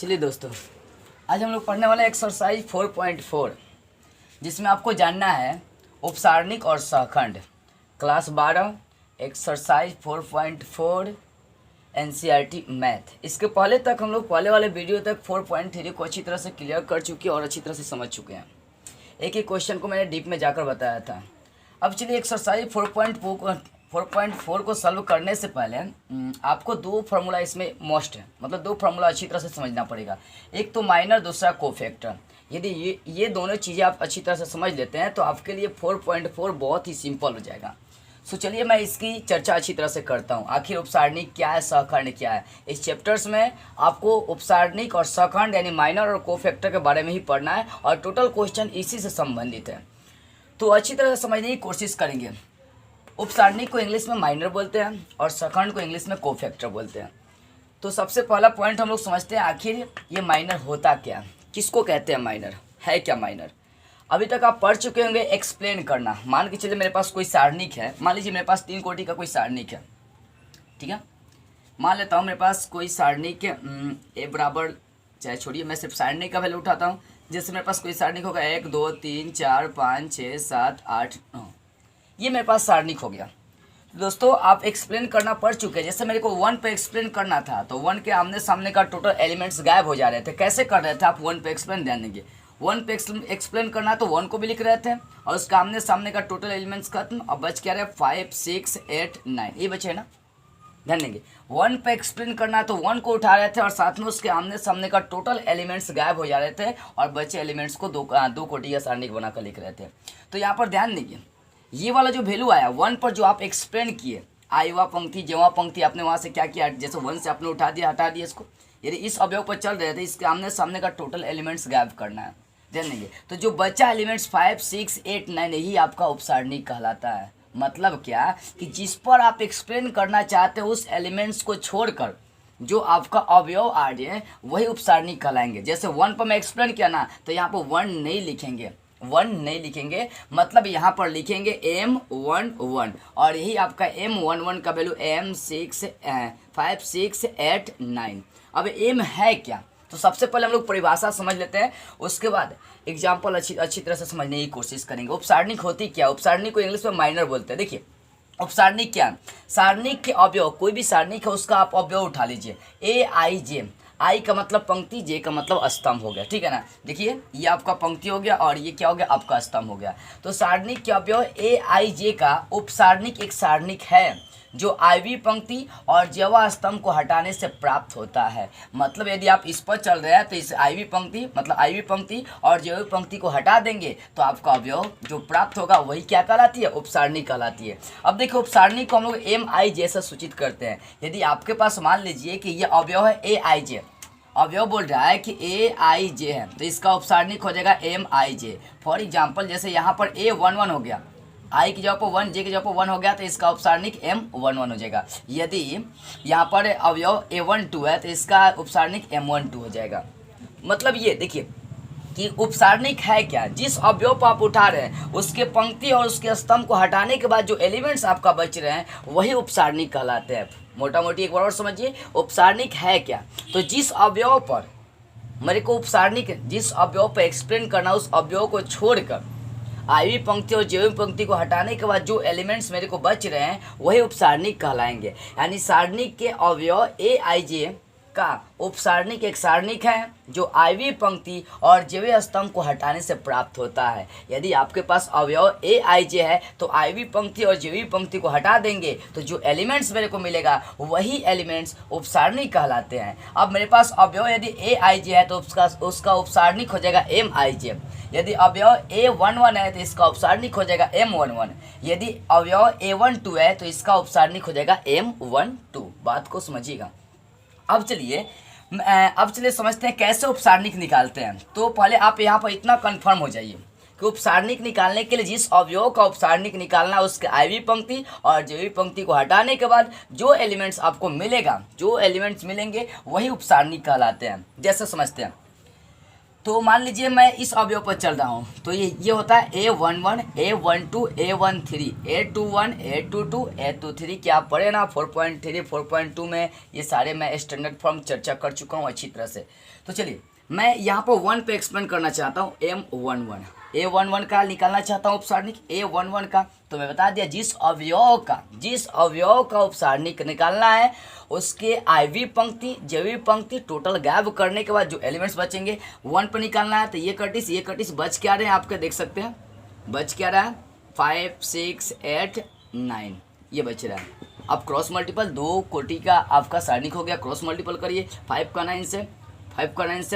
चलिए दोस्तों, आज हम लोग पढ़ने वाले एक्सरसाइज 4.4, जिसमें आपको जानना है उपसारणिक और सहखंड। Class 12 exercise 4.4 NCERT math. इसके पहले तक हम लोग पहले वाले वीडियो तक 4.3 को अच्छी तरह से क्लियर कर चुके हैं और अच्छी तरह से समझ चुके हैं। एक एक क्वेश्चन को मैंने डीप में जाकर बताया था। अब चलिए एक्सरसाइज 4.4 को सॉल्व करने से पहले आपको दो फार्मूला इसमें मस्ट है, मतलब दो फार्मूला अच्छी तरह से समझना पड़ेगा। एक तो माइनर, दूसरा कोफैक्टर। यदि ये दोनों चीज़ें आप अच्छी तरह से समझ लेते हैं तो आपके लिए 4.4 बहुत ही सिंपल हो जाएगा। सो चलिए मैं इसकी चर्चा अच्छी तरह से करता हूँ। आखिर उपसारणिक क्या है, सहखंड क्या है। इस चैप्टर्स में आपको उपसारणिक और सहखंड यानी माइनर और कोफैक्टर के बारे में ही पढ़ना है और टोटल क्वेश्चन इसी से संबंधित है। तो अच्छी तरह से समझने की कोशिश करेंगे। उपसारणिक को इंग्लिश में माइनर बोलते हैं और सहखंड को इंग्लिश में कोफैक्टर बोलते हैं। तो सबसे पहला पॉइंट हम लोग समझते हैं, आखिर ये माइनर होता क्या, किसको कहते हैं माइनर, है क्या माइनर। अभी तक आप पढ़ चुके होंगे एक्सप्लेन करना। मान के चलिए मेरे पास कोई सारणिक है, मान लीजिए मेरे पास 3 कोटि का कोई सारणिक है, ठीक है। मान लेता हूँ मेरे पास कोई सारणिक ए बराबर, चाहे छोड़िए मैं सिर्फ सारणिक का वैल्यू उठाता हूँ। जैसे मेरे पास कोई सारणिक होगा 1 2 3 4 5 6 7 8 9, ये मेरे पास सारणिक हो गया। दोस्तों आप एक्सप्लेन करना पढ़ चुके हैं। जैसे मेरे को 1 पे एक्सप्लेन करना था तो 1 के आमने सामने का टोटल एलिमेंट्स गायब हो जा रहे थे। कैसे कर रहे थे आप 1 पे एक्सप्लेन, ध्यान देंगे। 1 पे एक्सप्लेन करना तो 1 को भी लिख रहे थे और उसका आमने सामने का टोटल एलिमेंट्स खत्म। अब बच क्या रहे 5 6 8 9, ये बचे है ना, ध्यान देंगे। 1 पे एक्सप्लेन करना है तो 1 को उठा रहे थे और साथ में उसके आमने सामने का टोटल एलिमेंट्स गायब हो जा रहे थे और बचे एलिमेंट्स को दो कोटि या सारणिक बनाकर लिख रहे थे। तो यहाँ पर ध्यान दीजिए, ये वाला जो वैल्यू आया 1 पर जो आप एक्सप्लेन किए, आईवा पंक्ति जेवा पंक्ति, आपने वहाँ से क्या किया, जैसे 1 से आपने उठा दिया, हटा दिया इसको। यदि इस अवयव पर चल रहे थे, इसके आमने सामने का टोटल एलिमेंट्स गायब करना है, ध्यान देंगे। तो जो बचा एलिमेंट्स 5 6 8 9, यही आपका उपसारणिक कहलाता है। मतलब क्या कि जिस पर आप एक्सप्लेन करना चाहते हो उस एलिमेंट्स को छोड़कर जो आपका अवयव आ रहे वही उपसारणिक कहलाएंगे। जैसे 1 पर मैं एक्सप्लेन किया ना, तो यहाँ पर 1 नहीं लिखेंगे, 1 नहीं लिखेंगे, मतलब यहाँ पर लिखेंगे M11 और यही आपका M11 का वैल्यू M5 6 8 9। अब M है क्या, तो सबसे पहले हम लोग परिभाषा समझ लेते हैं, उसके बाद एग्जाम्पल अच्छी तरह से समझने की कोशिश करेंगे। उपसारणिक होती क्या, उपसारणिक को इंग्लिश में माइनर बोलते हैं। देखिए उपसारणिक क्या, सारणिक के अवयव, कोई भी सारणिक है उसका आप अवयव उठा लीजिए। AIJ, आई का मतलब पंक्ति, जे का मतलब स्तंभ हो गया, ठीक है ना। देखिए ये आपका पंक्ति हो गया और ये क्या हो गया, आपका स्तंभ हो गया। तो सारणिक के अवयव AIJ का उपसारणिक एक सारणिक है जो आईवी पंक्ति और जेवा स्तंभ को हटाने से प्राप्त होता है। मतलब यदि आप इस पर चल रहे हैं तो इस आईवी पंक्ति मतलब आईवी पंक्ति और जेवी पंक्ति को हटा देंगे तो आपका अवयव जो प्राप्त होगा वही क्या कहलाती है, उपसारणिक कहलाती है। अब देखिए उपसारणिक को हम लोग MI जैसा सूचित करते हैं। यदि आपके पास मान लीजिए कि ये अवयव है AIJ, अवयव बोल रहा है कि AIJ है, तो इसका उपसारणिक हो जाएगा MIJ। फॉर एग्जाम्पल जैसे यहाँ पर A11 हो गया, आई की जगह पर 1, जे की जगह पर 1 हो गया, तो इसका उपसारणिक M11 हो जाएगा। यदि यहाँ पर अवयव A12 है तो इसका उपसारणिक M12 हो जाएगा। मतलब ये देखिए कि उपसारणिक है क्या, जिस अवयव पर आप उठा रहे हैं उसके पंक्ति और उसके स्तंभ को हटाने के बाद जो एलिमेंट्स आपका बच रहे हैं वही उपसारणिक कहलाते हैं। मोटा मोटी एक बार और समझिए, उपसारणिक है क्या, तो जिस अवयव पर मेरे को उपसारणिक, जिस अवयव पर एक्सप्लेन करना उस अवयव को छोड़कर आईवी पंक्ति और जेवी पंक्ति को हटाने के बाद जो एलिमेंट्स मेरे को बच रहे हैं वही उपसारणिक कहलाएंगे। यानी सारणिक के अवयव AIJ का उपसारणिक एक सारणिक है जो आईवी पंक्ति और जेवी स्तंभ को हटाने से प्राप्त होता है। यदि आपके पास अवयव AIJ है तो आईवी पंक्ति और जेवी पंक्ति को हटा देंगे तो जो एलिमेंट्स मेरे को मिलेगा वही एलिमेंट्स उपसारणिक कहलाते हैं। अब मेरे पास अवयव यदि AIJ है तो उसका उपसारणिक हो जाएगा MIJ। यदि अवयव A11 है तो इसका उपसारणिक हो जाएगा M11। यदि अवयव A12 है तो इसका उपसारणिक हो जाएगा M12। बात को समझिएगा। अब चलिए समझते हैं कैसे उपसारणिक निकालते हैं। तो पहले आप यहाँ पर इतना कंफर्म हो जाइए कि उपसारणिक निकालने के लिए जिस अवयव का उपसारणिक निकालना है उसके आईवी पंक्ति और जेवी पंक्ति को हटाने के बाद जो एलिमेंट्स आपको मिलेगा, जो एलिमेंट्स मिलेंगे वही उपसारणिक कहलाते हैं। जैसे समझते हैं, तो मान लीजिए मैं इस अवयव पर चल रहा हूँ, तो ये होता है A11, A12, A13, A21, A22, A23। क्या आप पढ़े ना 4.3, 4.2 में ये सारे मैं स्टैंडर्ड फॉर्म चर्चा कर चुका हूँ अच्छी तरह से। तो चलिए मैं यहाँ पर 1 पे एक्सप्लेन करना चाहता हूँ। M11, A11 का निकालना चाहता हूँ उपसारणिक A11 का। तो मैं बता दिया जिस अवयव का उपसारणिक निकालना है उसके IV पंक्ति जेवी पंक्ति टोटल गायब करने के बाद जो एलिमेंट्स बचेंगे 1 पर निकालना है। तो ये कटिस बच क्या रहे हैं आपके देख सकते हैं, बच क्या रहा है 5, 6, 8, 9 ये बच रहा है। अब क्रॉस मल्टीपल 2 कोटि का आपका सारणिक हो गया, क्रॉस मल्टीपल करिए 5 का 9 से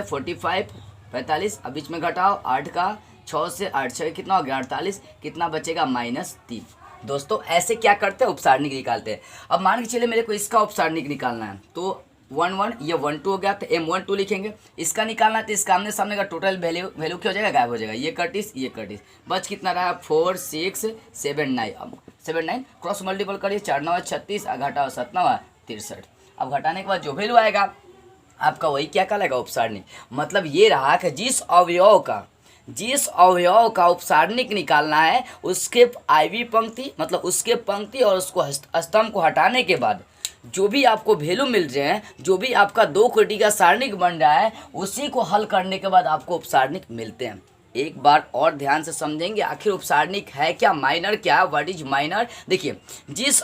45, 45। अब बीच में घटाओ 8 का 6 से 8 6 कितना हो गया 48, कितना बचेगा -3। दोस्तों ऐसे क्या करते हैं उपसारणिक निकालते हैं। अब मान के चलिए मेरे को इसका उपसारणिक निकालना है, तो 1 ये 1 2 हो गया, तो M12 लिखेंगे। इसका निकालना है तो इसका आमने सामने का टोटल वैल्यू क्या हो जाएगा, गायब हो जाएगा। ये कटिस बच कितना रहा 4, 6, 7, 9। अब 7, 9 क्रॉस मल्टीपल करिए 4 9 36, घटाओ 7 9 63। अब घटाने के बाद जो वैल्यू आएगा आपका वही क्या कहलाएगा उपसारणिक। मतलब ये रहा कि जिस अवयव का उपसारणिक निकालना है उसके IV पंक्ति मतलब उसके पंक्ति और उसको स्तंभ को हटाने के बाद जो भी आपको वैल्यू मिल रहे हैं, जो भी आपका 2 कोटि का सारणिक बन रहा है उसी को हल करने के बाद आपको उपसारणिक मिलते हैं। एक बार और ध्यान से समझेंगे आखिर उपसारणिक है क्या, माइनर क्या, व्हाट इज माइनर। देखिए जिस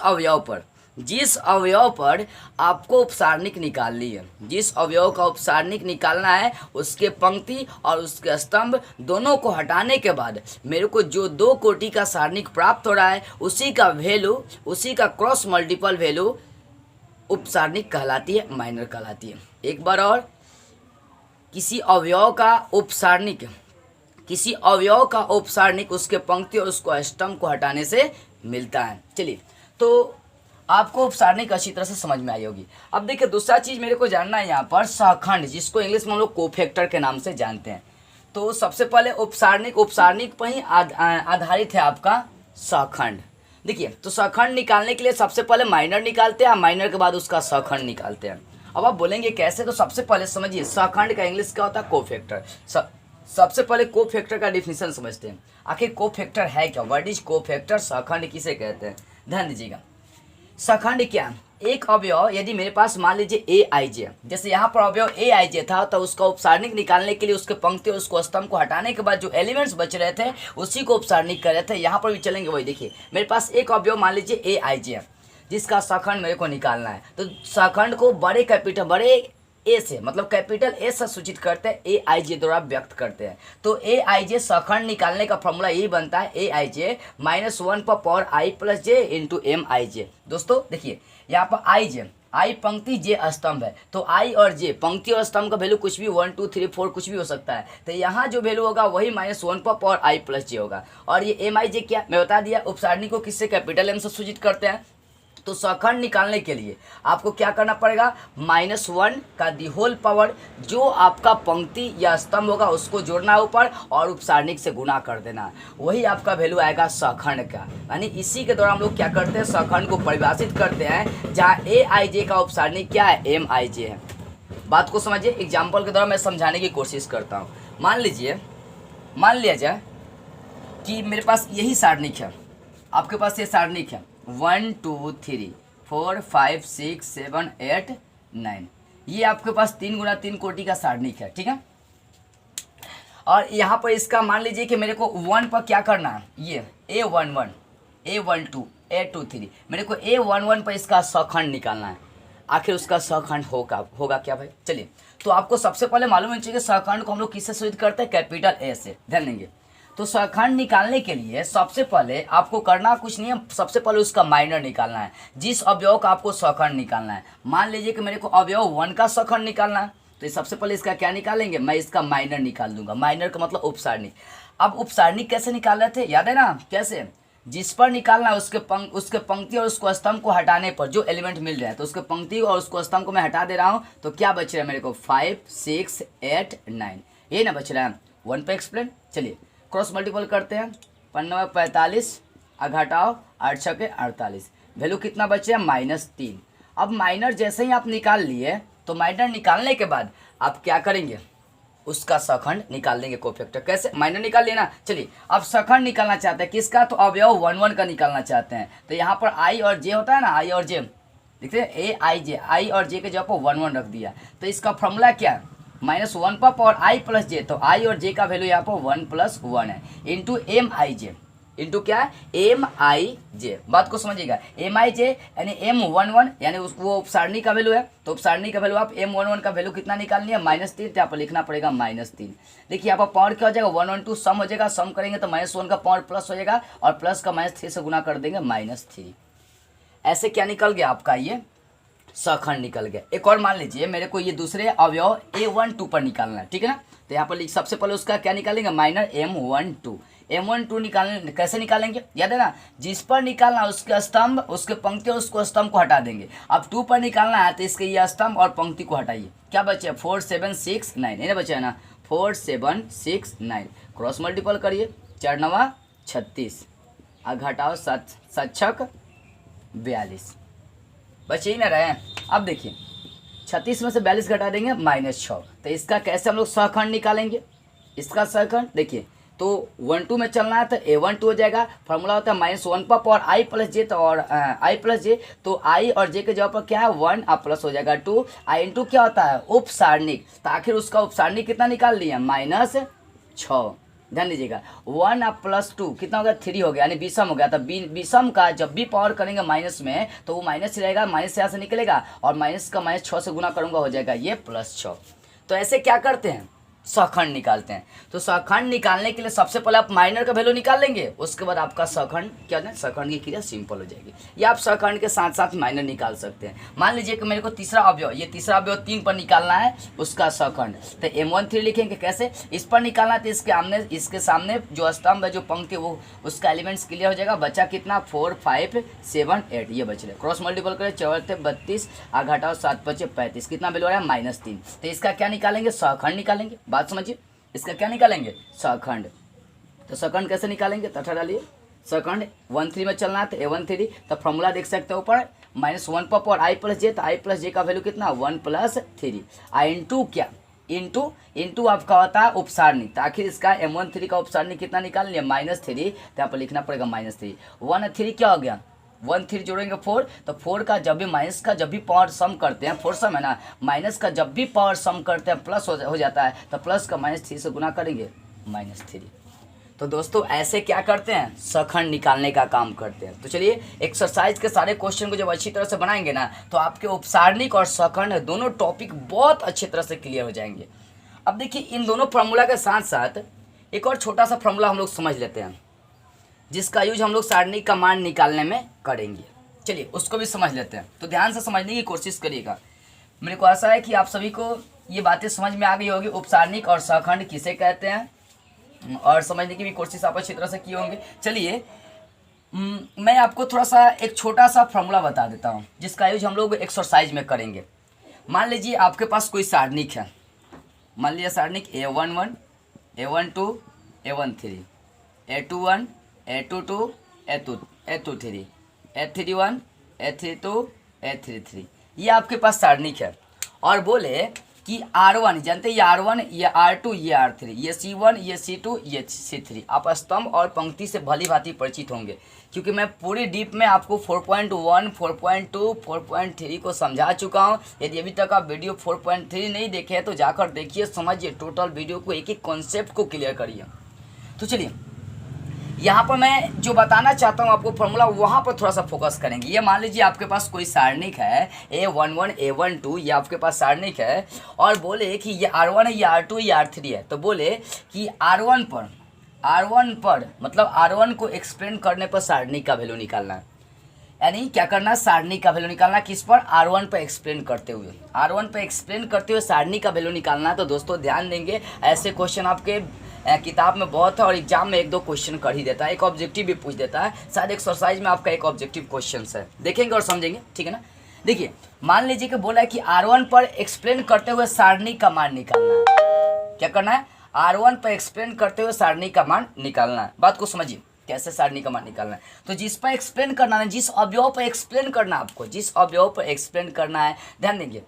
अवयव पर आपको उपसारणिक निकालनी है, जिस अवयव का उपसारणिक निकालना है उसके पंक्ति और उसके स्तंभ दोनों को हटाने के बाद मेरे को जो 2 कोटि का सारणिक प्राप्त हो रहा है उसी का क्रॉस मल्टीपल वैल्यू उपसारणिक कहलाती है, माइनर कहलाती है। एक बार और, किसी अवयव का उपसारणिक उसके पंक्ति और उसको स्तंभ को हटाने से मिलता है। चलिए तो आपको उपसारणिक अच्छी तरह से समझ में आई होगी। अब देखिए दूसरा चीज मेरे को जानना है यहाँ पर सहखंड, जिसको इंग्लिश में हम लोग कोफैक्टर के नाम से जानते हैं। तो सबसे पहले उपसारणिक पर ही आधारित है आपका सहखंड। देखिए तो सहखंड निकालने के लिए सबसे पहले माइनर निकालते हैं, माइनर के बाद उसका सहखंड निकालते हैं। अब आप बोलेंगे कैसे, तो सबसे पहले समझिए सहखंड का इंग्लिश क्या होता है, कोफैक्टर। सबसे पहले कोफैक्टर का डिफिनेशन समझते हैं। आखिर कोफैक्टर है क्या, व्हाट इज कोफैक्टर, सहखंड किसे कहते हैं, ध्यान दीजिएगा। सहखंड क्या, एक अवयव यदि मेरे पास मान लीजिए Aij, जैसे यहाँ पर अवयव Aij था तो उसका उपसारणिक निकालने के लिए उसके पंक्ति और उसको स्तंभ को हटाने के बाद जो एलिमेंट्स बच रहे थे उसी को उपसारणिक कर रहे थे। यहाँ पर भी चलेंगे वही। देखिए मेरे पास एक अवयव मान लीजिए Aij जिसका सहखंड मेरे को निकालना है, तो सहखंड को बड़े ए से मतलब कैपिटल ए से सूचित करते हैं, Aij द्वारा व्यक्त करते हैं। तो Aij सहखंड निकालने का फॉर्मूला यही बनता है Aij -1 पर power I + j into Mij। दोस्तों देखिए यहाँ पर I पंक्ति j स्तंभ है, तो I और j पंक्ति और स्तंभ का वैल्यू कुछ भी 1 2 3 4 कुछ भी हो सकता है। तो यहाँ जो वैल्यू होगा वही -1 पर पावर I + j होगा। और ये Mij क्या मैं बता दिया, उपसारणिक को किससे कैपिटल M से सूचित करते हैं। तो सहखंड निकालने के लिए आपको क्या करना पड़ेगा, -1 का दी होल पावर जो आपका पंक्ति या स्तंभ होगा उसको जोड़ना है ऊपर और उपसारणिक से गुना कर देना, वही आपका वैल्यू आएगा सहखंड का। यानी इसी के द्वारा हम लोग क्या करते हैं, सहखंड को परिभाषित करते हैं, जहाँ Aij का उपसारणिक क्या है, Mij है। बात को समझिए, एग्जाम्पल के द्वारा मैं समझाने की कोशिश करता हूँ। मान लिया जाए कि मेरे पास यही सारणिक है, आपके पास ये सारणिक है 1 2 3 4 5 6 7 8 9, ये आपके पास 3 × 3 कोटि का सारणिक है, ठीक है। और यहाँ पर इसका मान लीजिए कि मेरे को 1 पर क्या करना है, ये A11 A12 A23 मेरे को A11 पर इसका सहखंड निकालना है। आखिर उसका सहखंड होगा क्या भाई। चलिए तो आपको सबसे पहले मालूम होना चाहिए कि सहखंड को हम लोग किससे सूचित करते हैं, कैपिटल A से, ध्यान देंगे। तो सहखंड निकालने के लिए सबसे पहले आपको करना कुछ नहीं है, सबसे पहले उसका माइनर निकालना है। जिस अवयव का आपको सहखंड निकालना है, मान लीजिए कि मेरे को अवयव 1 का सहखंड निकालना है, तो सबसे पहले इसका क्या निकालेंगे, मैं इसका माइनर निकाल दूंगा। माइनर का मतलब उपसारणिक। अब उपसारणिक कैसे निकाल रहे थे, याद है ना कैसे, जिस पर निकालना है उसके पंक्ति और उसको स्तंभ को हटाने पर जो एलिमेंट मिल रहे हैं, तो उसके पंक्ति और उसको स्तंभ को मैं हटा दे रहा हूँ, तो क्या बच रहा है मेरे को 5 6 8 9, ये ना बच रहा है 1 पे एक्सप्लेन। चलिए क्रॉस मल्टीपल करते हैं, 5 45 घटाओ 8 6 48, वैल्यू कितना बचे हैं -3। अब माइनर जैसे ही आप निकाल लिए तो माइनर निकालने के बाद आप क्या करेंगे, उसका सखंड निकाल देंगे कोफैक्टर। कैसे? माइनर निकाल लेना। चलिए अब सखंड निकालना चाहते हैं किसका, तो अवयव 1 1 का निकालना चाहते हैं। तो यहाँ पर आई और जे होता है ना, आई और जे देखते हैं, ए आई जे, आई और जे के जगह पर 1 1 रख दिया। तो इसका फॉर्मूला क्या है, -1 पर पावर आई प्लस जे। तो आई और जे का वैल्यू यहाँ पर 1 + 1 है, इंटू एम आई जे, इंटू क्या है, एम आई जे। बात को समझिएगा, एम आई जे यानी M11 यानी वो उपसारणी का वैल्यू है। तो उपसारणी का वैल्यू आप M11 का वैल्यू कितना निकालनी है, -3। तो यहाँ पर लिखना पड़ेगा -3। देखिए यहाँ पर पावर क्या हो जाएगा, 1 और 2 सम हो जाएगा, सम करेंगे तो -1 का पावर प्लस हो जाएगा और प्लस का -3 से गुना कर देंगे -3। ऐसे क्या निकल गया आपका, ये सखंड निकल गया। एक और मान लीजिए मेरे को ये दूसरे अवयव A12 पर निकालना है, ठीक है ना। तो यहाँ पर सबसे पहले उसका क्या निकालेंगे, माइनर M12। M12 निकालने कैसे निकालेंगे, याद है ना, जिस पर निकालना उसके स्तंभ, उसके पंक्ति और उसको स्तंभ को हटा देंगे। अब 2 पर निकालना है तो इसके ये स्तंभ और पंक्ति को हटाइए। क्या बचे, 4 7 6 9, ये बचा है ना, 4 7 6 9। क्रॉस मल्टीपल करिए, 4 9 36 और घटाओ 7 7 6 42, बचे ही ना रहे। अब देखिए 36 में से 42 घटा देंगे -6। तो इसका कैसे हम लोग सखंड निकालेंगे, इसका सखंड देखिए, तो 1 2 में चलना है तो A12 हो जाएगा। फॉर्मूला होता है -1 पर पावर आई प्लस जे, तो और आई प्लस जे, तो आई और जे के जगह पर क्या है 1 और प्लस हो जाएगा 2। आई इंटू क्या होता है, उपसारणिक। तो आखिर उसका उपसारणिक कितना निकाल लिया, -6। ध्यान दीजिएगा, 1 और +2 कितना हो गया, 3 हो गया, यानी विषम हो गया। तो विषम का जब भी पावर करेंगे माइनस में तो वो माइनस रहेगा, माइनस यहाँ से निकलेगा और माइनस का -6 से गुना करूँगा, हो जाएगा ये +6। तो ऐसे क्या करते हैं, सखंड निकालते हैं। तो सखंड निकालने के लिए सबसे पहले आप माइनर का वैल्यू निकाल लेंगे, उसके बाद आपका सखंड क्या है, सखंड की क्रिया सिंपल हो जाएगी। या आप सखंड के साथ साथ माइनर निकाल सकते हैं। मान लीजिए कि मेरे को तीसरा अवयव, ये तीसरा अवयव 3 पर निकालना है उसका सखंड, तो M13 लिखेंगे। कैसे, इस पर निकालना है तो इसके सामने जो स्तंभ है, जो पंक्ति, वो उसका एलिमेंट्स क्लियर हो जाएगा। बचा कितना, 4 5 7 8, ये बच रहे। क्रॉस मल्टीपल करें, 4 32 और घटाओ 7 5 35, कितना वैल्यू आ रहा है, -3। तो इसका क्या निकालेंगे, सखंड निकालेंगे। बात समझिए, इसका क्या निकालेंगे, सखंड। तो सखंड कैसे निकालेंगे, तथा डालिए, सखंड 1 3 में चलना है तो A13। तो फॉर्मूला देख सकते हो ऊपर, -1 पर पावर आई प्लस जे, तो आई प्लस जे का वैल्यू कितना, 1 + 3 आई इंटू क्या, इंटू आपका होता है उपसारणी। तो आखिर इसका M13 का उपसारणी कितना निकाल लिया, -3। तो यहाँ पर लिखना पड़ेगा -3। 1 और 3 क्या हो गया, 1 3 जोड़ेंगे 4। तो 4 का जब भी माइनस का जब भी पावर सम करते हैं, 4 सम है ना, माइनस का जब भी पावर सम करते हैं प्लस हो जाता है। तो प्लस का -3 से गुना करेंगे, -3। तो दोस्तों ऐसे क्या करते हैं, सखंड निकालने का काम करते हैं। तो चलिए एक्सरसाइज के सारे क्वेश्चन को जब अच्छी तरह से बनाएंगे ना, तो आपके उपसारणिक और सखंड दोनों टॉपिक बहुत अच्छी तरह से क्लियर हो जाएंगे। अब देखिए इन दोनों फार्मूला के साथ साथ एक और छोटा सा फार्मूला हम लोग समझ लेते हैं, जिसका यूज हम लोग सारणिक का मान निकालने में करेंगे। चलिए उसको भी समझ लेते हैं। तो ध्यान से समझने की कोशिश करिएगा। मेरे को आशा है कि आप सभी को ये बातें समझ में आ गई होगी, उपसारणिक और सखंड किसे कहते हैं, और समझने की भी कोशिश आप अच्छी तरह से किए होंगे। चलिए मैं आपको थोड़ा सा एक छोटा सा फॉर्मूला बता देता हूँ, जिसका यूज हम लोग एक्सरसाइज में करेंगे। मान लीजिए आपके पास कोई सारणिक है, मान लीजिए सारणिक A11 A12 A13 A21 A22 A23 A31 A32 A33, ये आपके पास सारणिक है। और बोले कि R1, जानते हैं ये R1, ये R2, ये R3, ये C1, ये C2, ये C3। आप स्तंभ और पंक्ति से भली भांति परिचित होंगे, क्योंकि मैं पूरी डीप में आपको 4.1 4.2 4.3 को समझा चुका हूं। यदि अभी तक आप वीडियो 4.3 नहीं देखे हैं तो जाकर देखिए, समझिए, टोटल वीडियो को, एक एक कॉन्सेप्ट को क्लियर करिए। तो चलिए यहाँ पर मैं जो बताना चाहता हूँ आपको फॉर्मूला, वहाँ पर थोड़ा सा फोकस करेंगे। ये मान लीजिए आपके पास कोई सारणिक है A11 A12, ये आपके पास सारणिक है, और बोले कि ये R1 है, ये R2, ये R3 है। तो बोले कि R1 पर मतलब R1 को एक्सप्लेन करने पर सारणिक का वैल्यू निकालना है। यानी क्या करना, सारणिक का वैल्यू निकालना, किस पर, R1 पर एक्सप्लेन करते हुए, R1 पर एक्सप्लेन करते हुए सारणिक का वैल्यू निकालना। तो दोस्तों ध्यान देंगे, ऐसे क्वेश्चन आपके किताब में बहुत है और एग्जाम में 1-2 क्वेश्चन कर ही देता है, एक ऑब्जेक्टिव भी पूछ देता है। शायद एक्सरसाइज में आपका एक ऑब्जेक्टिव क्वेश्चन है, देखेंगे और समझेंगे, ठीक है ना। देखिए मान लीजिए कि बोला है कि R1 पर एक्सप्लेन करते हुए सारणिक का मान निकालना है। क्या करना है, R1 पर एक्सप्लेन करते हुए सारणिक का मान निकालना है। बात को समझिए, कैसे सारणिक का मान निकालना है। तो जिस पर एक्सप्लेन करना है, जिस अवयव पर एक्सप्लेन करना है आपको, जिस अवयव पर एक्सप्लेन करना है, ध्यान देंगे,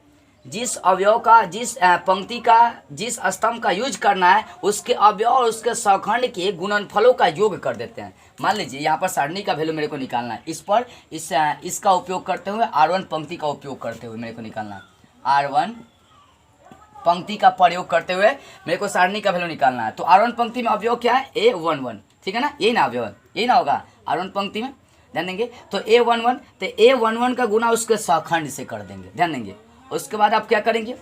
जिस अवयव का, जिस पंक्ति का, जिस स्तंभ का यूज करना है उसके अवयव और उसके सखंड के गुणनफलों का योग कर देते हैं। मान लीजिए यहाँ पर सारणी का वैल्यू मेरे को निकालना है, इस पर इसका उपयोग करते हुए R1 पंक्ति का उपयोग करते हुए मेरे को निकालना है। R1 पंक्ति का प्रयोग करते हुए मेरे को सारणी का वैल्यू निकालना है। तो R1 पंक्ति में अवयव क्या है? A11, ठीक है ना, यही ना अवयव, यही ना होगा R1 पंक्ति में, ध्यान देंगे। तो A11, तो A11 का गुना उसके सखंड से कर देंगे, ध्यान देंगे। उसके बाद आप क्या करेंगे?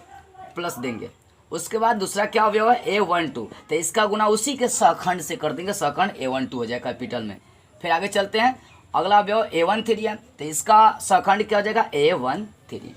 प्लस देंगे। उसके बाद दूसरा क्या अवयव है? A12, तो इसका गुना उसी के सखंड से कर देंगे, सखंड A12 हो जाएगा कैपिटल में। फिर आगे चलते हैं, अगला अवयव A13 है, तो इसका सखंड क्या हो जाएगा? A13।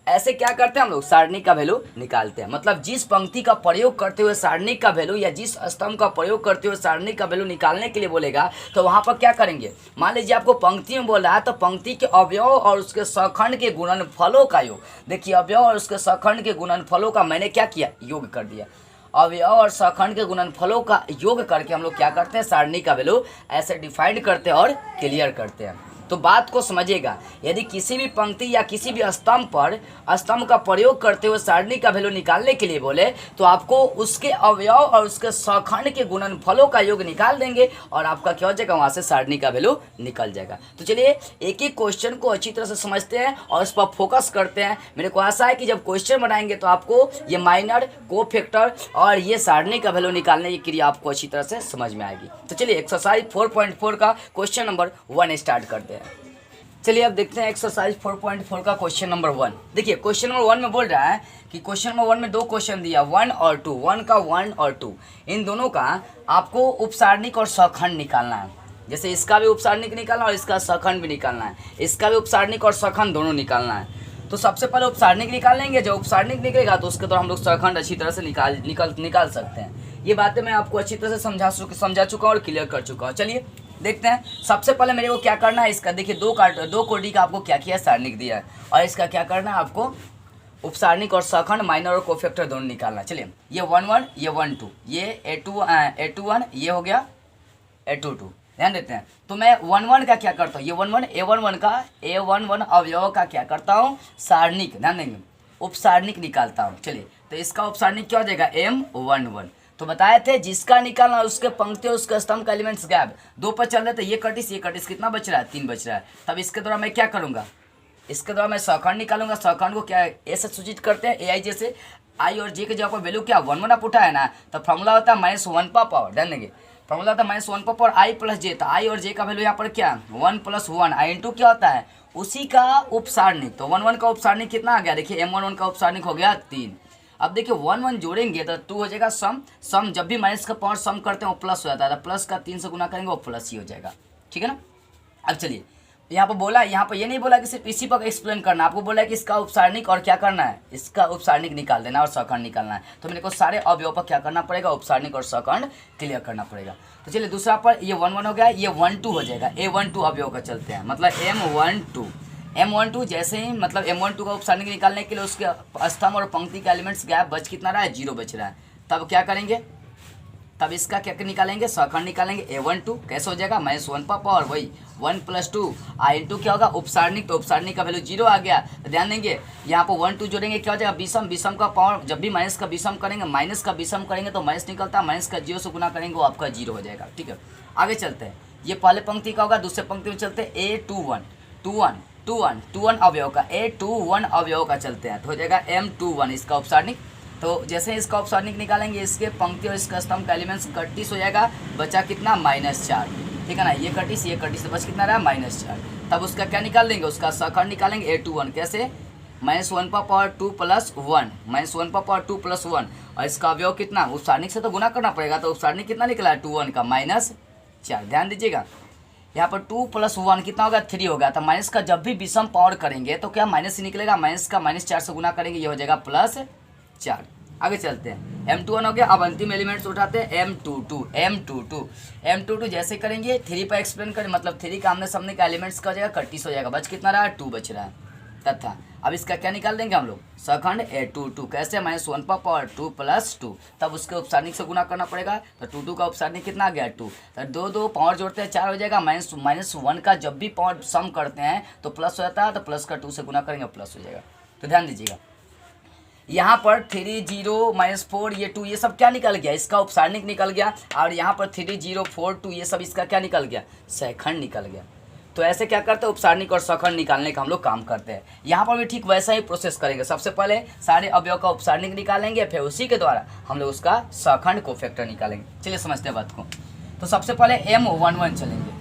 ऐसे क्या करते हैं हम लोग? सारणी का वैल्यू निकालते हैं। मतलब जिस पंक्ति का प्रयोग करते हुए सारणी का वैल्यू या जिस स्तंभ का प्रयोग करते हुए सारणी का वैल्यू निकालने के लिए बोलेगा तो वहां पर क्या करेंगे? मान लीजिए आपको पंक्ति में बोल रहा है तो पंक्ति के अवयव और उसके सखंड के गुणनफलों का योग, देखिए अवयव और उसके सखंड के गुणनफलों का मैंने क्या किया? योग कर दिया। अवयव और सखंड के गुणनफलों का योग करके हम लोग क्या करते हैं? सारणी का वैल्यू ऐसे डिफाइंड करते हैं और क्लियर करते हैं। तो बात को समझिएगा, यदि किसी भी पंक्ति या किसी भी स्तंभ का प्रयोग करते हुए सारणी का वैल्यू निकालने के लिए बोले तो आपको उसके अवयव और उसके सखंड के गुणनफलों का योग निकाल देंगे और आपका क्या हो जाएगा? वहां से सारणी का वैल्यू निकल जाएगा। तो चलिए एक एक क्वेश्चन को अच्छी तरह से समझते हैं और उस पर फोकस करते हैं। मेरे को आशा है कि जब क्वेश्चन बनाएंगे तो आपको ये माइनर, कोफैक्टर और ये सारणी का वैल्यू निकालने की क्रिया आपको अच्छी तरह से समझ में आएगी। तो चलिए एक्सरसाइज 4.4 का क्वेश्चन नंबर 1 स्टार्ट करते हैं। चलिए अब देखते हैं एक्सरसाइज 4.4 का क्वेश्चन नंबर 1। देखिए क्वेश्चन नंबर 1 में बोल रहा है कि क्वेश्चन नंबर 1 में दो क्वेश्चन दिया, 1 और 2, 1 का 1 और 2, इन दोनों का आपको उपसारणिक और सखंड निकालना है। जैसे इसका भी उपसारणिक निकालना और इसका सखंड भी निकालना है, इसका भी उपसारणिक और सखंड दोनों निकालना है। तो सबसे पहले उपसारणिक निकाल लेंगे, जब उपसारणिक निकलेगा तो उसके द्वारा हम लोग सखंड अच्छी तरह से निकाल सकते हैं। ये बातें मैं आपको अच्छी तरह से समझा चुका हूँ और क्लियर कर चुका हूँ। चलिए देखते हैं। सबसे पहले मेरे को क्या करना है, इसका देखिए दो कोटि का आपको क्या किया? सारणिक दिया है और इसका क्या करना है? आपको उपसारणिक और सखंड, माइनर और कोफैक्टर दोनों निकालना। चलिए ये 1 ये 1 2, ये A21 ये हो गया A22, ध्यान देते हैं। तो मैं 1 का क्या करता हूँ? ये A11 का A11 अवयव का क्या करता हूँ? सारणिक, ध्यान देंगे, उपसारणिक निकालता हूँ। चलिए तो इसका उपसारणिक क्या हो जाएगा? M11। तो बताए थे जिसका निकालना उसके पंक्ति और उसके स्तंभ का एलिमेंट्स गैप 2 पर चल रहे थे, ये कटिस कितना बच रहा है? 3 बच रहा है। तब इसके द्वारा मैं क्या करूँगा? इसके द्वारा मैं सखंड निकालूंगा। सखंड को क्या ऐसे सूचित करते हैं? AI जैसे आई और जे के जगह पर वैल्यू क्या 1 आप उठाया ना, तो फॉर्मूला होता है -1 का पावर, ध्यान देंगे। फॉर्मूला होता है -1 का पावर आई प्लस जे। तो आई और जे का वैल्यू यहाँ पर क्या 1 + 1 आई इंटू क्या होता है? उसी का उपसारणिक। तो 1 का उपसारणिक कितना आ गया? देखिए M11 का उपसारणिक हो गया 3। अब देखिए 1 जोड़ेंगे तो 2 हो जाएगा सम जब भी माइनस का पावर सम करते हैं वो प्लस हो जाता है, तो प्लस का 3 से गुना करेंगे वो प्लस ही हो जाएगा, ठीक है ना। अब चलिए यहाँ पर बोला, यहाँ पर ये नहीं बोला कि सिर्फ इसी पर एक्सप्लेन करना, आपको बोला है कि इसका उपसारणिक और क्या करना है? इसका उपसारणिक निकाल देना और सखंड निकालना है। तो मेरे को सारे अवयव पर क्या करना पड़ेगा? उपसारणिक और सखंड क्लियर करना पड़ेगा। तो चलिए दूसरा पर ये 1 हो गया, ये 1 2 हो जाएगा। A12 अवयव का चलते हैं, मतलब M12 जैसे ही, मतलब M12 का उपसारणिक निकालने के लिए उसके स्तंभ और पंक्ति के एलिमेंट्स गैप बच कितना रहा है? 0 बच रहा है। तब क्या करेंगे? तब इसका क्या निकालेंगे? सखंड निकालेंगे। A12 कैसे हो जाएगा? -1 का पावर वही 1 + 2 आई इंटू क्या होगा? उपसारणिक। तो उपसारणिक का वैल्यू 0 आ गया। तो ध्यान देंगे यहाँ पर 1 2 जोड़ेंगे क्या हो जाएगा? विषम का पावर, जब भी माइनस का विषम करेंगे, माइनस का विषम करेंगे तो माइनस निकलता है, माइनस का 0 से गुना करेंगे वो आपका 0 हो जाएगा, ठीक है। आगे चलते हैं, ये पहले पंक्ति का होगा, दूसरे पंक्ति में चलते हैं A21 अवयव का, A21 अवयव का चलते हैं तो हो जाएगा M21 इसका उपसारणिक। तो जैसे इसका उपसारणिक निकालेंगे इसके पंक्ति और इसका स्तंभ का एलिमेंट्स 31 हो जाएगा, बचा कितना? -4, ठीक है ना। ये कटिस तो बच कितना रहा? -4। तब उसका क्या निकाल लेंगे? उसका सखंड निकालेंगे A21 कैसे? -1 का पावर 2 + 1, -1 का पावर 2 + 1 और इसका अवयव कितना? उपसारणिक से तो गुना करना पड़ेगा, तो उपसारणिक कितना निकला है? 21 का -4। ध्यान दीजिएगा यहाँ पर 2 + 1 कितना होगा? 3 होगा। तो माइनस का जब भी विषम पावर करेंगे तो क्या माइनस ही निकलेगा? माइनस का -4 से गुना करेंगे, ये हो जाएगा +4। आगे चलते हैं, M21 हो गया। अब अंतिम एलिमेंट्स उठाते हैं M22 जैसे करेंगे 3 पर एक्सप्लेन करें, मतलब 3 का आमने सामने का एलिमेंट्स का हो जाएगा 31 हो जाएगा, बच कितना रहा? 2 बच रहा है। तथा अब इसका क्या निकाल देंगे हम लोग? सखंड A22 कैसे? -1 का पावर 2 + 2, तब उसके उपसारणिक से गुना करना पड़ेगा। तो 22 का उपसारणिक कितना आ गया? 2। तो 2 पावर जोड़ते हैं 4 हो जाएगा। -1 का जब भी पावर सम करते हैं तो प्लस हो जाता है, तो प्लस का 2 से गुना करेंगे प्लस हो जाएगा। तो ध्यान दीजिएगा यहाँ पर 3 0 -4 ये 2 ये सब क्या निकल गया, इसका उपसारणिक निकल गया। और यहाँ पर 3 0 4 2 ये सब इसका क्या निकल गया, सहखंड निकल गया। तो ऐसे क्या करते हैं, उपसारणिक और सहखंड निकालने का हम लोग काम करते हैं। यहाँ पर भी ठीक वैसा ही प्रोसेस करेंगे। सबसे पहले सारे अवयव का उपसारणिक निकालेंगे, फिर उसी के द्वारा हम लोग उसका सहखंड कोफैक्टर निकालेंगे। चलिए समझते हैं बात को। तो सबसे पहले M11 चलेंगे।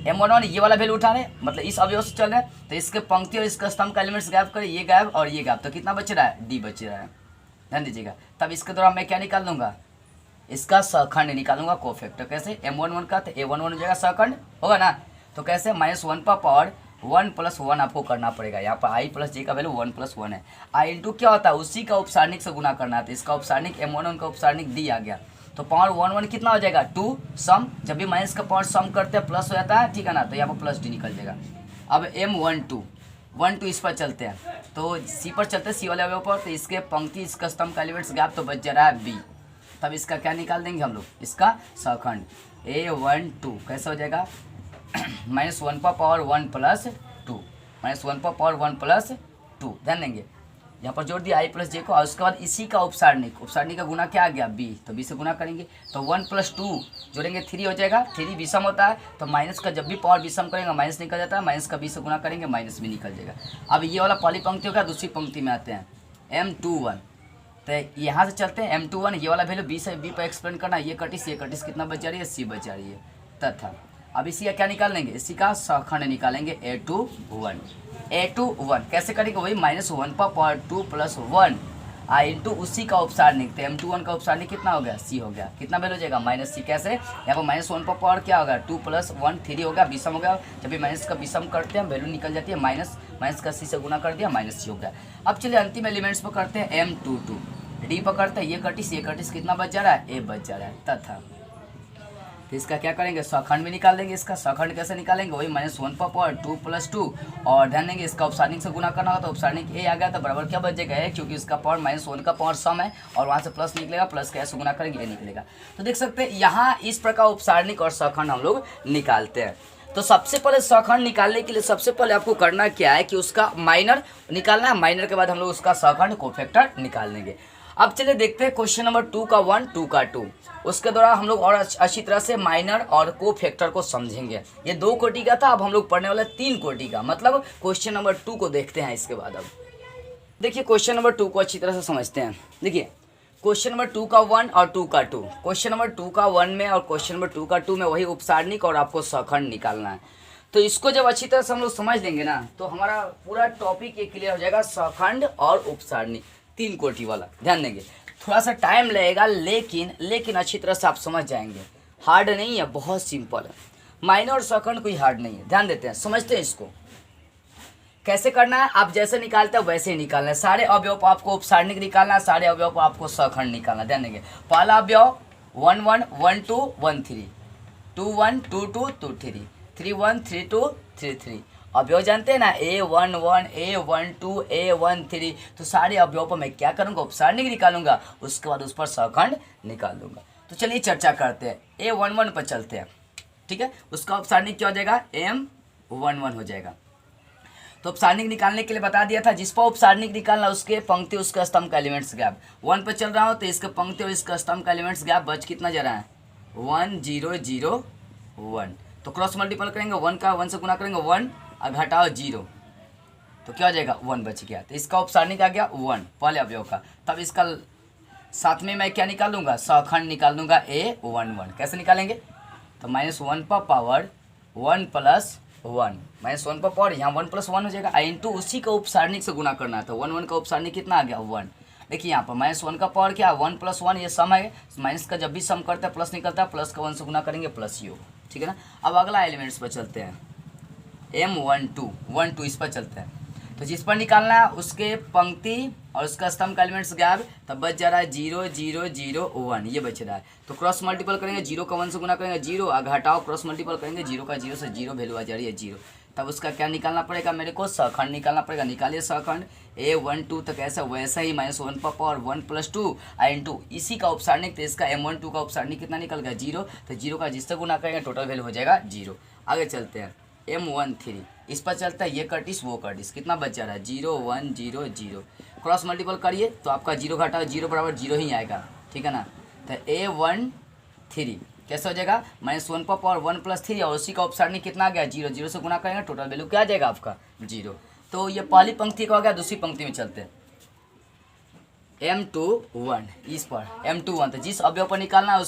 M11 ये वाला वैल्यू उठा रहे हैं, मतलब इस अवयव से चल रहे हैं। तो इसके पंक्ति और इसका स्तंभ का एलिमेंट्स गायब करें, ये गायब और ये गायब, तो कितना बच रहा है, D बच रहा है। ध्यान दीजिएगा। तब इसके द्वारा मैं क्या निकाल लूँगा, इसका सहखंड निकालूंगा कोफैक्टर। कैसे, M11 का तो A11 हो जाएगा, सहखंड होगा ना। तो कैसे, -1 पर पावर 1 + 1 आपको करना पड़ेगा। यहाँ पर I + J का वैल्यू 1 + 1 है। I इंटू क्या होता है, उसी का उपसारणिक से गुना करना है। तो इसका उपसारणिक M11 का उपसारणिक D आ गया। तो पावर 1 कितना हो जाएगा, 2 सम। जब भी माइनस का पावर सम करते हैं प्लस हो जाता है, ठीक है ना। तो यहाँ पर +D निकल जाएगा। अब M12 इस पर चलते हैं, तो C पर चलते हैं, C वाले अवयव पर। तो इसके पंक्ति इसका स्तंभ का एलिमेंट्स गैप तो बच जा रहा है B। तब इसका क्या निकाल देंगे हम लोग, इसका सहखंड A12 कैसे हो जाएगा, -1 पर पावर 1 + 2, -1 पर पावर 1 + 2। ध्यान देंगे, यहाँ पर जोड़ दिया I + J को। और उसके बाद इसी का उपसारणिक का गुना क्या आ गया, B। तो B से गुना करेंगे, तो 1 + 2 जोड़ेंगे 3 हो जाएगा। 3 विषम होता है, तो माइनस का जब भी पावर विषम करेंगे माइनस निकल जाता है। माइनस का B से गुना करेंगे, माइनस भी निकल जाएगा। अब ये वाला पहली पंक्ति होगा, दूसरी पंक्ति में आते हैं M21। तो यहाँ से चलते हैं M21, ये वाला वैल्यू B से B पर एक्सप्लेन करना। ये कटिस कितना बच जा रही है, C बच जा रही है। तथा अब इसी का क्या निकाल लेंगे, इसी का सहखंड निकालेंगे A21 कैसे करेंगे, वही -1 पर पावर 2 + 1 I इंटू उसी का उपसारणिक। तो M21 का उपसारणिक कितना हो गया, C हो गया। कितना वैल्यू हो जाएगा, -C। कैसे, यहाँ पर -1 पर पावर क्या होगा, 2 + 1 3 हो गया, विषम हो गया। जब भी माइनस का विषम करते हैं वैल्यू निकल जाती है, माइनस का C से गुना कर दिया, -C हो गया। अब चलिए अंतिम एलिमेंट्स पर करते हैं M22। D पकड़ते हैं, ये कटिस कितना बच जा रहा है, A बच जा रहा है। तथा तो इसका क्या करेंगे, सहखंड भी निकाल देंगे। इसका सहखंड कैसे निकालेंगे, वही -1 पर पावर 2 + 2। और ध्यान देंगे इसका उपसारणिक से गुना करना होगा, तो उपसारणिक A आ गया। तो बराबर क्या बच जाएगा, A, क्योंकि इसका पावर -1 का पावर सम है और वहाँ से प्लस निकलेगा, प्लस का A से गुना करेंगे A निकलेगा। तो देख सकते हैं यहाँ इस प्रकार उपसारणिक और सहखंड हम लोग निकालते हैं। तो सबसे पहले सहखंड निकालने के लिए सबसे पहले आपको करना क्या है कि उसका माइनर निकालना है। माइनर के बाद हम लोग उसका सहखंड कोफैक्टर निकाल लेंगे। अब चलिए देखते हैं क्वेश्चन नंबर 2 का 1, 2 का 2। उसके द्वारा हम लोग और अच्छी तरह से माइनर और कोफैक्टर को समझेंगे। ये 2 कोटि का था, अब हम लोग पढ़ने वाले 3 कोटि का। मतलब क्वेश्चन नंबर 2 को देखते हैं इसके बाद। अब देखिए क्वेश्चन नंबर 2 को अच्छी तरह से समझते हैं। देखिए क्वेश्चन नंबर 2 का 1 और 2 का 2। क्वेश्चन नंबर 2 का 1 में और क्वेश्चन नंबर 2 का 2 में वही उपसारणिक और आपको सहखंड निकालना है। तो इसको जब अच्छी तरह से हम लोग समझ लेंगे ना, तो हमारा पूरा टॉपिक ये क्लियर हो जाएगा, सहखंड और उपसारणिक 3 कोटि वाला। ध्यान देंगे, थोड़ा सा टाइम लगेगा, लेकिन अच्छी तरह से आप समझ जाएंगे। हार्ड नहीं है, बहुत सिंपल है। माइनर और सहखंड कोई हार्ड नहीं है। ध्यान देते हैं, समझते हैं इसको कैसे करना है। आप जैसे निकालते हैं वैसे ही निकालना है। सारे अवयव पर आपको उपसारणिक निकालना है, सारे अवयव पर आपको सहखंड निकालना है। ध्यान देंगे, पहला अवयव 1 1 1 2 1 3, 2 1 2 2 2 3, 3 1 3 2 3 3। अवयव जानते हैं ना, A11 A12 A13। तो सारे अवयव पर मैं क्या करूँगा, उपसारणिक निकालूंगा, उसके बाद उस पर सहखंड निकाल दूंगा। तो चलिए चर्चा करते हैं। A11 पर चलते हैं, ठीक है। उसका उपसारणिक क्या हो जाएगा, M11 हो जाएगा। तो उपसारणिक निकालने के लिए बता दिया था, जिस पर उपसारणिक निकालना उसके पंक्ति उसका स्तंभ का एलिमेंट्स गैप। 1 पर चल रहा हूँ तो इसके पंक्ति और इसका स्तंभ का एलिमेंट्स गैप बच कितना जा रहा है, 1 0 0 1। तो क्रॉस मल्टीपल करेंगे, 1 का 1 से गुना करेंगे 1 और घटाओ 0, तो क्या हो जाएगा 1 बच गया। तो इसका उपसारणिक आ गया 1 पहले अवयव का। तब इसका साथ में मैं क्या निकाल दूंगा, सहखंड निकाल दूंगा A11। कैसे निकालेंगे, तो -1 पर पावर 1 + 1, -1 पर पावर यहाँ 1 + 1 हो जाएगा। इंटू उसी का उपसारणिक से गुना करना था। 1 1 का उपसारणिक कितना आ गया 1। देखिए यहाँ पर -1 का पावर क्या, 1 + 1 ये सम है। माइनस का जब भी सम करता है प्लस निकलता है, प्लस का 1 से गुना करेंगे प्लस U, ठीक है ना। अब अगला एलिमेंट्स पर चलते हैं, M12 1 2 इस पर चलते हैं। तो जिस पर निकालना है उसके पंक्ति और उसका स्तंभ का एलिमेंट्स गैप, तब बच जा रहा है 0 0 0 1, ये बच रहा है। तो क्रॉस मल्टीपल करेंगे, 0 का 1 से गुना करेंगे 0, घटाओ क्रॉस मल्टीपल करेंगे 0 का 0 से 0 वैल्यू आ जा रही है 0। तब उसका क्या निकालना पड़ेगा, मेरे को सहखंड निकालना पड़ेगा। निकालिए सहखंड A12। तो कैसा वैसा ही -1 पर पावर 1 + 2 इंटू इसी का उपसारणिक। तो इसका M12 का उपसारणिक कितना निकल गया 0। तो 0 का जिससे गुना करेंगे टोटल वैल्यू हो जाएगा 0। आगे चलते हैं M13। इस पर चलता है ये कटिस वो कटिस, कितना बच जा रहा है 0 1 0 0। क्रॉस मल्टीपल करिए तो आपका 0 घटाओ 0 बराबर 0 ही आएगा, ठीक है ना। तो A1 3 कैसे हो जाएगा -1 पर पावर 1 + 3 और उसी का उपसारणी कितना आ गया 0, 0 से गुना करेंगे टोटल वैल्यू क्या आ जाएगा आपका 0। तो ये पहली पंक्ति का हो गया। दूसरी पंक्ति में चलते हैं M21 इस पर M21, तो जिस अवयव पर निकालना है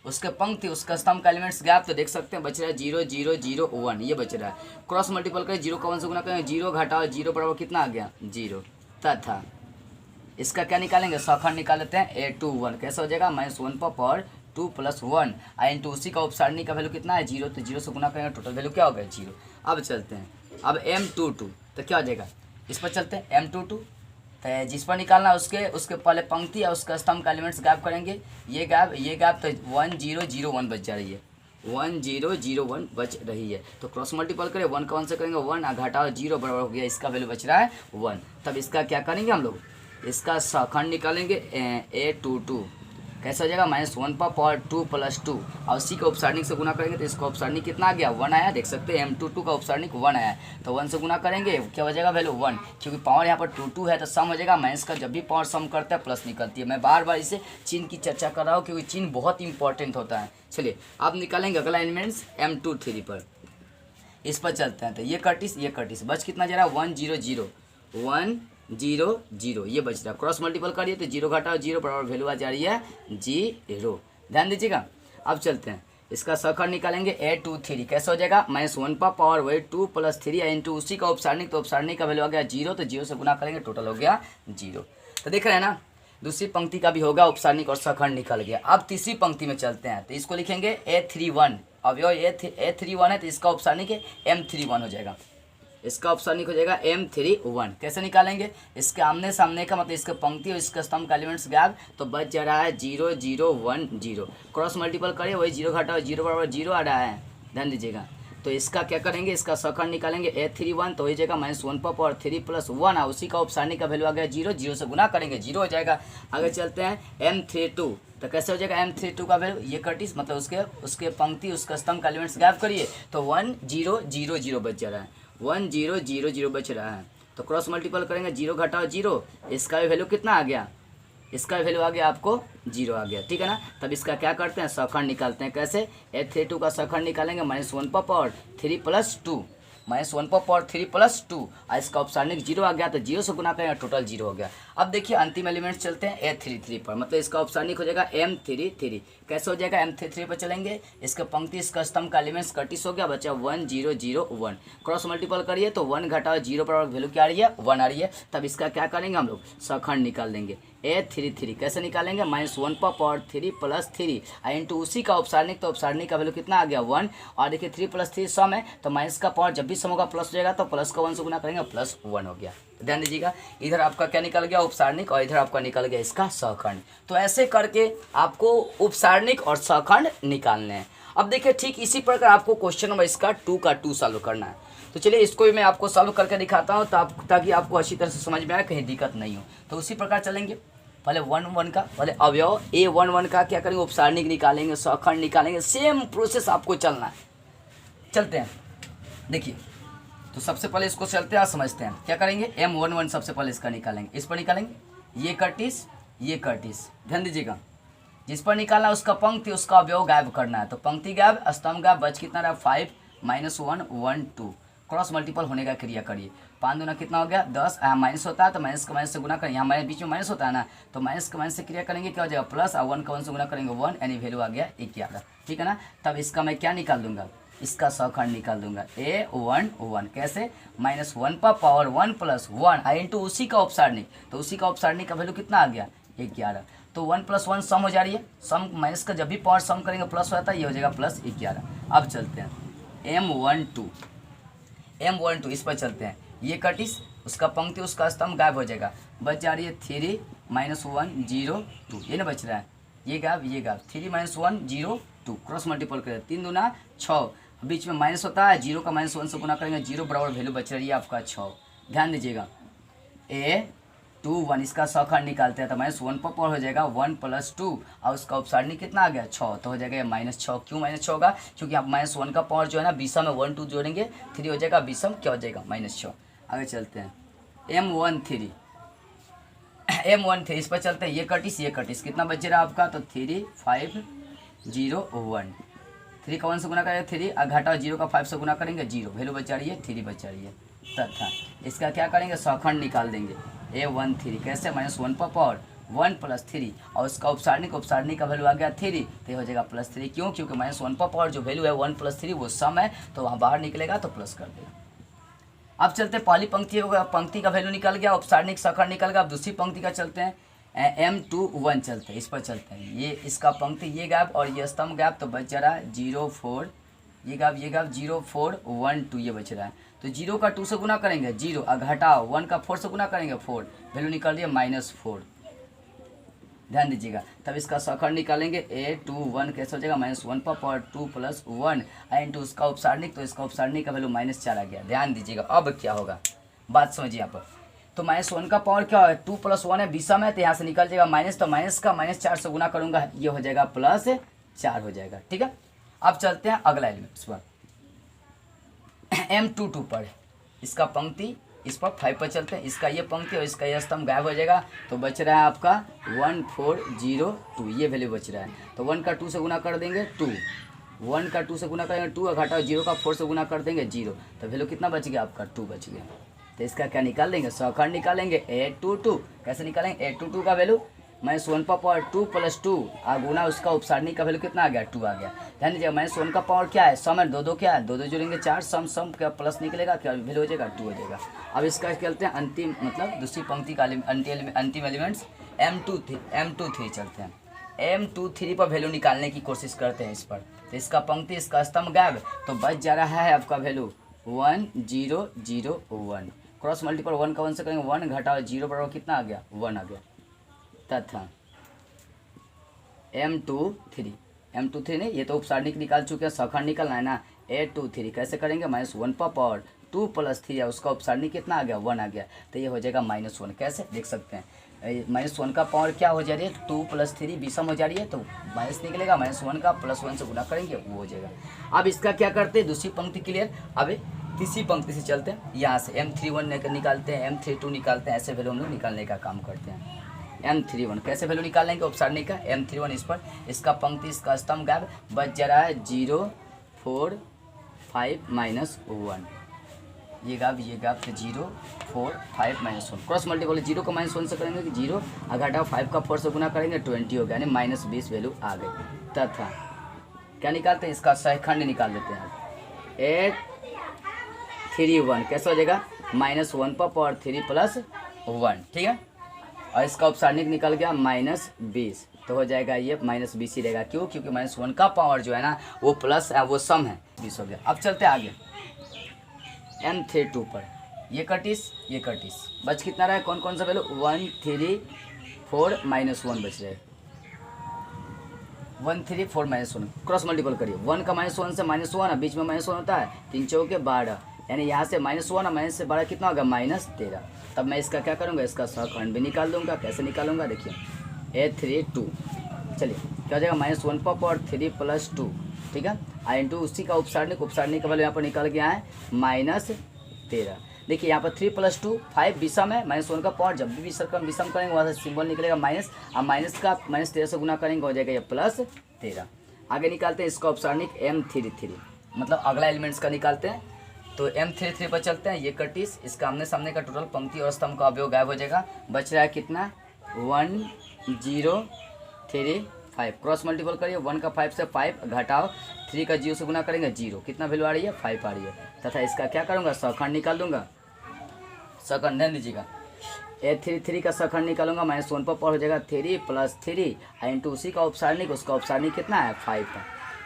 उसके पंक्ति उसका स्तंभ का एलिमेंट्स गैप तो देख सकते हैं बच रहा है 0 0 0 1, ये बच रहा है। क्रॉस मल्टीपल करें 0 का 1 से गुना करेंगे 0 घटाओ 0 बराबर कितना आ गया 0, तथा इसका क्या निकालेंगे सखंड निकाल लेते हैं A21 कैसे हो जाएगा -1 पर पावर 2 + 1 इंटू उसी का उपसारणी का वैल्यू कितना है 0, तो 0 से गुना करेंगे टोटल वैल्यू क्या हो गया 0। अब चलते हैं अब M22, तो क्या हो जाएगा इस पर चलते हैं M22, तो जिस पर निकालना उसके पहले पंक्ति या उसका स्तंभ का एलिमेंट्स गैप करेंगे, ये गैप तो 1 0 0 1 बच जा रही है, 1 0 0 1 बच रही है। तो क्रॉस मल्टीपल करें 1 का 1 से करेंगे 1 घटाओ 0 बराबर हो गया, इसका वैल्यू बच रहा है 1। तब इसका क्या करेंगे हम लोग इसका सखंड निकालेंगे A22 कैसे हो जाएगा -1 पर पावर 2 + 2 और उसी का उपसारणी से गुना करेंगे तो इसका उपसारणी कितना आ गया 1 आया, देख सकते हैं M22 का उपसारणी 1 आया। तो 1 से गुना करेंगे क्या हो जाएगा वैल्यू 1, क्योंकि पावर यहाँ पर 2 2 है तो सम हो जाएगा। माइनस का जब भी पावर सम करता है प्लस निकलती है। मैं बार बार इसे चिन्ह की चर्चा कर रहा हूँ क्योंकि चिन्ह बहुत इंपॉर्टेंट होता है। चलिए अब निकालेंगे अगला एलिमेंट्स M23 पर, इस पर चलते हैं। तो ये कटिस बच कितना जा रहा है 1 0 0 1 0 0, ये बच रहा है। क्रॉस मल्टीपल करिए तो 0 घटाओ 0 बराबर वैल्यू आ जा रही है 0, ध्यान दीजिएगा। अब चलते हैं इसका सखंड निकालेंगे A23 कैसे हो जाएगा -1 पर पावर वही 2 + 3 इंटू उसी का उपसारणी, तो उपसारणी का वैल्यू आ गया 0, तो 0 से गुना करेंगे टोटल हो गया 0। तो देख रहे हैं ना दूसरी पंक्ति का भी होगा उपसारणी और सखंड निकल गया। अब तीसरी पंक्ति में चलते हैं तो इसको लिखेंगे A31, अब यह A31 है तो इसका उपसारणी के M31 हो जाएगा, इसका ऑप्शन हो जाएगा M31। कैसे निकालेंगे इसके आमने सामने का मतलब इसके पंक्ति और इसका स्तंभ का एलिमेंट्स गैप, तो बच जा रहा है 0 0 1 0। क्रॉस मल्टीपल करिए वही 0 घटाओ 0 बराबर 0 आ रहा है, ध्यान दीजिएगा। तो इसका क्या करेंगे इसका सखंड निकालेंगे A31, तो हो जाएगा -1 पर पावर 3 + 1 है उसी का उपसारणी का वैल्यू आ गया 0, 0 से गुना करेंगे 0 हो जाएगा। आगे चलते हैं M32, तो कैसे हो जाएगा M32 का वैल्यू ये कटिस मतलब उसके पंक्ति उसका स्तंभ का एलिमेंट्स गैप करिए तो 1 0 0 0 बच जा रहा है, 1 0 0 0 बच रहा है। तो क्रॉस मल्टीपल करेंगे 0 घटाओ 0, इसका भी वैल्यू कितना आ गया, इसका वैल्यू आ गया आपको 0 आ गया, ठीक है ना। तब इसका क्या करते हैं सखंड निकालते हैं। कैसे A32 का सखंड निकालेंगे -1 पर पावर 3 + 2, -1 पर पावर 3 + 2 और इसका उपसारणी 0 आ गया, तो 0 से गुना करेंगे टोटल 0 हो गया। अब देखिए अंतिम एलिमेंट्स चलते हैं A33 पर, मतलब इसका उपसारणी हो जाएगा M33। कैसे हो जाएगा M33 पर चलेंगे इसके पंक्ति इसका स्तंभ का एलिमेंट्स कटिस हो गया, बचा 1 0 0 1। क्रॉस मल्टीपल करिए तो 1 घटाओ 0 बराबर वैल्यू क्या आ रही है 1 आ रही है। तब इसका क्या करेंगे हम लोग सखंड निकाल देंगे A33 कैसे निकालेंगे -1 पर पावर 3 + 3 इंटू उसी का उपसारणी, तो उपसारणी का वैल्यू कितना आ गया 1। और देखिए 3 + 3 सम है तो माइनस का पावर जब भी सम होगा प्लस हो जाएगा, तो प्लस का 1 से गुना करेंगे +1 हो गया। ध्यान दीजिएगा इधर आपका क्या निकल गया उपसारणिक और इधर आपका निकल गया इसका सखंड। तो ऐसे करके आपको उपसारणिक और सखंड निकालने हैं। अब देखिए ठीक इसी प्रकार आपको क्वेश्चन नंबर इसका 2 का 2 सॉल्व करना है। तो चलिए इसको भी मैं आपको सॉल्व करके दिखाता हूँ ताकि आपको अच्छी तरह से समझ में आए, कहीं दिक्कत नहीं हो। तो उसी प्रकार चलेंगे पहले 1 1 का पहले अवयव A11 का क्या करेंगे उपसारणिक निकालेंगे सखंड निकालेंगे, सेम प्रोसेस आपको चलना है। चलते हैं देखिए तो सबसे पहले इसको चलते हैं समझते हैं क्या करेंगे M11 सबसे पहले इसका निकालेंगे, इस पर निकालेंगे ये कटिस ध्यान दीजिएगा। जिस पर निकालना उसका पंक्ति उसका अवयव गायब करना है, तो पंक्ति गायब स्तंभ गायब बच कितना रहा 5 -1 1 2। क्रॉस मल्टीपल होने का क्रिया करिए 5 दूना कितना हो गया 10, यहाँ माइनस होता है तो माइनस का माइनस से गुना करें, यहाँ माइनस बीच में माइनस होता है ना, तो माइनस का माइनस से क्रिया करेंगे क्या हो जाएगा प्लस, और 1 का 1 से गुना करेंगे 1, यानी वैल्यू आ गया 11, ठीक है ना। तब इसका मैं क्या निकाल दूंगा इसका सखंड निकाल दूंगा A11 कैसे -1 पर पावर 1 + 1 इंटू उसी का उपसारणी, तो उसी का उपसारणी का वैल्यू कितना आ गया 11। तो 1 + 1 सम हो जा रही है, सम माइनस का जब भी पावर सम करेंगे प्लस होता है, ये हो जाएगा +11। अब चलते हैं M12 इस पर चलते हैं। ये कटिस उसका पंक्ति उसका स्तंभ गायब हो जाएगा, बच जा रही है 3 -1 0 2, ये ना बच रहा है ये गायब 3 -1 0 2। क्रॉस मल्टीपल करें 3 दूना 6, बीच में माइनस होता है 0 का -1 से गुना करेंगे 0 बराबर वैल्यू बच रही है आपका 6। ध्यान दीजिएगा 2 1 इसका सखंड निकालते हैं तो -1 पर पावर हो जाएगा 1 + 2 और उसका उपसारणी कितना आ गया 6, तो हो जाएगा ये -6। क्यों -6 होगा? क्योंकि आप -1 का पावर जो है ना विषम में 1 2 जोड़ेंगे 3 हो जाएगा, विषम क्या हो जाएगा -6। आगे चलते हैं M13 इस पर चलते हैं, ये कटिस कितना बच रहा है आपका? तो 3 5 0 1, 3 का 1 से गुना करेंगे 3 और घटा 0 का 5 से गुना करेंगे 0, वैल्यू बचा रही है 3 बचा रही है। तथा इसका क्या करेंगे सखंड निकाल देंगे A13 कैसे? -1 पर पावर 1 + 3 और उसका उपसारणी का वैल्यू आ गया 3, तो ये हो जाएगा +3। क्यों? क्योंकि -1 पर पावर जो वैल्यू है 1 + 3 वो सम है, तो वहाँ बाहर निकलेगा तो प्लस कर देगा। अब चलते हैं पहली पंक्ति का वैल्यू निकल गया, उपसारणी सखंड निकल गया। अब दूसरी पंक्ति का चलते हैं M21 चलते हैं, इस पर चलते हैं। ये इसका पंक्ति ये गैप और ये स्तंभ गैप, तो बच रहा है 0 4, ये गैप 0 4 1 2 ये बच रहा है। तो 0 का 2 से गुना करेंगे 0 और घटाओ 1 का 4 से गुना करेंगे 4, वैल्यू निकल रही है -4। ध्यान दीजिएगा, तब इसका सखंड निकालेंगे A21 कैसे हो जाएगा? -1 पर पावर 2 + 1 इंटू उसका उपसारणी, तो इसका उपसारणी का वैल्यू -4 आ गया। ध्यान दीजिएगा, अब क्या होगा बात समझिए यहाँ पर। तो -1 का पावर क्या है? 2 + 1 है, विषम है, तो यहाँ से निकल जाएगा माइनस, तो माइनस का -4 से गुना करूँगा, ये हो जाएगा +4 हो जाएगा। ठीक है, अब चलते हैं अगला एलिमेंट्स पर M22 पर। इसका पंक्ति इस पर 5 पर चलते हैं, इसका ये पंक्ति और इसका ये स्तंभ गायब हो जाएगा, तो बच रहा है आपका 1 4 0 2, ये वैल्यू बच रहा है। तो 1 का 2 से गुना कर देंगे 2, 1 का 2 से गुना करेंगे 2 और घटाओ 0 का 4 से गुना कर देंगे 0, तो वैल्यू कितना बच गया आपका? 2 बच गया। तो इसका क्या निकाल लेंगे? सखंड निकालेंगे A22। कैसे निकालेंगे? A22 का वैल्यू -1 पर पावर 2 + 2 और गुना उसका उपसारणी का वैल्यू कितना आ गया? 2 आ गया। ध्यान दीजिए, -1 का पावर क्या है? सम है, 2 क्या है? 2 जोड़ेंगे 4, सम क्या प्लस निकलेगा, क्या वैल्यू हो जाएगा? 2 हो जाएगा। अब इसका चलते हैं अंतिम, मतलब दूसरी पंक्ति का अंतिम एलिमेंट्स M23 चलते हैं। M23 पर वैल्यू निकालने की कोशिश करते हैं इस पर। तो इसका पंक्ति इसका स्तंभ गायब, तो बच जा रहा है आपका वैल्यू 1 0 0 1, क्रॉस मल्टीपल 1 का 1 से करेंगे 1 घटाओ 0 बराबर कितना आ गया? 1 आ गया। तथा M23 नहीं, ये तो उपसारणी निकाल चुके हैं, सखंड निकलना है ना। A23 कैसे करेंगे? -1 पर पावर 2 + 3 है, उसका उपसारणी कितना आ गया? 1 आ गया, तो ये हो जाएगा -1। कैसे देख सकते हैं? -1 का पावर क्या हो जा रही है? 2 + 3 विषम हो जा रही है, तो माइनस निकलेगा, -1 का +1 से गुना करेंगे वो हो जाएगा। अब इसका क्या करते हैं? दूसरी पंक्ति क्लियर। अब तीसरी पंक्ति से चलते हैं, यहाँ से M31 निकालते हैं, M32 निकालते हैं, ऐसे वैल्यू हम लोग निकालने का काम करते हैं। M31 कैसे वैल्यू निकालेंगे उपसारणी का? M31 इस पर, इसका पंक्ति इसका स्तंभ गायब, बच जा रहा है 0 4 5 -1, ये गायब तो 0 4 5 -1, क्रॉस मल्टीपल 0 का -1 से करेंगे 0 और घटाओ 5 का 4 से गुना करेंगे 20 हो गया, यानी -20 वैल्यू आ गई। तथा क्या निकालते हैं? इसका सहखंड निकाल लेते हैं। A31 कैसे हो जाएगा? -1 पर पावर 3 + 1, ठीक है, और इसका उपसारणी निकल गया -20, तो हो जाएगा ये -20 ही रहेगा। क्यों? क्योंकि -1 का पावर जो है ना वो प्लस है, वो सम है, 20 हो गया। अब चलते आगे M32 पर, ये कटिस बच कितना रहा है? कौन कौन सा वैल्यू? 1 3 4 -1 बच रहे, 1 3 4 -1, क्रॉस मल्टीपल करिए, 1 का -1 से -1 और बीच में -1 होता है, 3 चौके 12, यानी यहाँ से -1 और माइनस से 12 कितना होगा? -13। तब मैं इसका क्या करूँगा? इसका सखंड भी निकाल दूंगा। कैसे निकालूंगा? देखिए A32, चलिए क्या हो जाएगा? -1 पर पावर 3 + 2, ठीक है, इंटू उसी का उपसारणी का वैल्यू यहाँ पर निकल गया है -13। देखिए यहाँ पर 3 + 2 5 विषम है, -1 का पावर जब भी विषम करेंगे वहाँ से सिंबल निकलेगा माइनस, और माइनस का -13 से गुना करेंगे हो जाएगा ये +13। आगे निकालते हैं इसका उपसारणी M33, मतलब अगला एलिमेंट्स का निकालते हैं। तो M33 पर चलते हैं, ये कटिस इसका आमने सामने का टोटल पंक्ति और स्तंभ का अवयव गायब हो जाएगा, बच रहा है कितना? 1 0 3 5, क्रॉस मल्टीपल करिए, 1 का 5 से 5 घटाओ 3 का 0 से गुना करेंगे 0, कितना वैल्यू आ रही है? 5 आ रही है। तथा इसका क्या करूँगा? सखंड निकाल दूंगा। सखंड ध्यान दीजिएगा, A33 का सखंड निकालूंगा, -1 पर पावर हो जाएगा 3 + 3 इंटू उसी का उपसारणी, उसका उपसारणी कितना है? 5 है,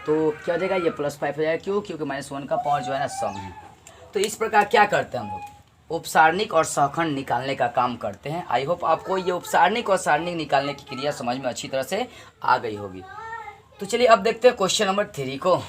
तो क्या हो जाएगा? ये +5 हो जाएगा। क्यों? क्योंकि -1 का पावर जो है ना सम है। तो इस प्रकार क्या करते हैं हम लोग? उपसारणिक और सखंड निकालने का काम करते हैं। आई होप आपको ये उपसारणिक और सारणिक निकालने की क्रिया समझ में अच्छी तरह से आ गई होगी। तो चलिए अब देखते हैं क्वेश्चन नंबर 3 को।